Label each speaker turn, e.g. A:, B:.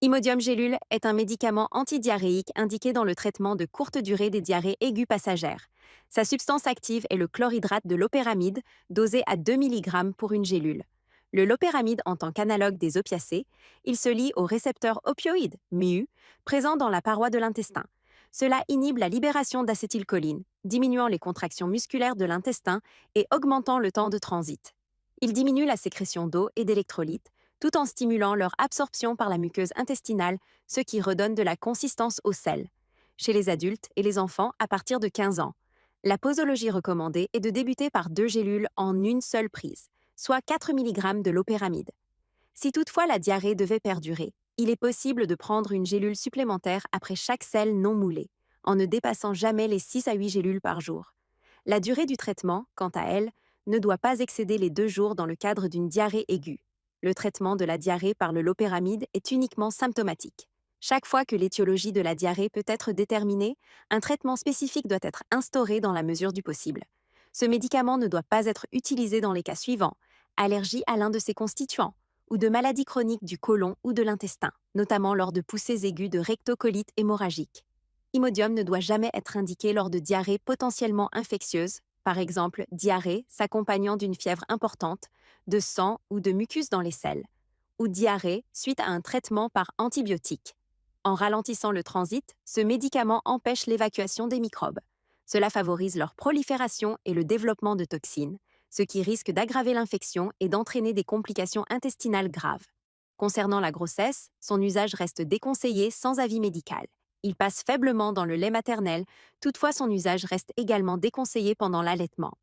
A: Imodium gélule est un médicament antidiarrhéique indiqué dans le traitement de courte durée des diarrhées aiguës passagères. Sa substance active est le chlorhydrate de lopéramide, dosé à 2 mg pour une gélule. Le lopéramide, en tant qu'analogue des opiacés, il se lie au récepteur opioïde, MU, présent dans la paroi de l'intestin. Cela inhibe la libération d'acétylcholine, diminuant les contractions musculaires de l'intestin et augmentant le temps de transit. Il diminue la sécrétion d'eau et d'électrolytes, tout en stimulant leur absorption par la muqueuse intestinale, ce qui redonne de la consistance au sel. Chez les adultes et les enfants à partir de 15 ans, la posologie recommandée est de débuter par 2 gélules en une seule prise, soit 4 mg de lopéramide. Si toutefois la diarrhée devait perdurer, il est possible de prendre une gélule supplémentaire après chaque selle non moulée, en ne dépassant jamais les 6 à 8 gélules par jour. La durée du traitement, quant à elle, ne doit pas excéder les 2 jours dans le cadre d'une diarrhée aiguë. Le traitement de la diarrhée par le lopéramide est uniquement symptomatique. Chaque fois que l'étiologie de la diarrhée peut être déterminée, un traitement spécifique doit être instauré dans la mesure du possible. Ce médicament ne doit pas être utilisé dans les cas suivants: allergie à l'un de ses constituants, ou de maladies chroniques du côlon ou de l'intestin, notamment lors de poussées aiguës de rectocolite hémorragique. Imodium ne doit jamais être indiqué lors de diarrhées potentiellement infectieuses, par exemple diarrhée s'accompagnant d'une fièvre importante, de sang ou de mucus dans les selles, ou diarrhée suite à un traitement par antibiotiques. En ralentissant le transit, ce médicament empêche l'évacuation des microbes. Cela favorise leur prolifération et le développement de toxines, ce qui risque d'aggraver l'infection et d'entraîner des complications intestinales graves. Concernant la grossesse, son usage reste déconseillé sans avis médical. Il passe faiblement dans le lait maternel, toutefois son usage reste également déconseillé pendant l'allaitement.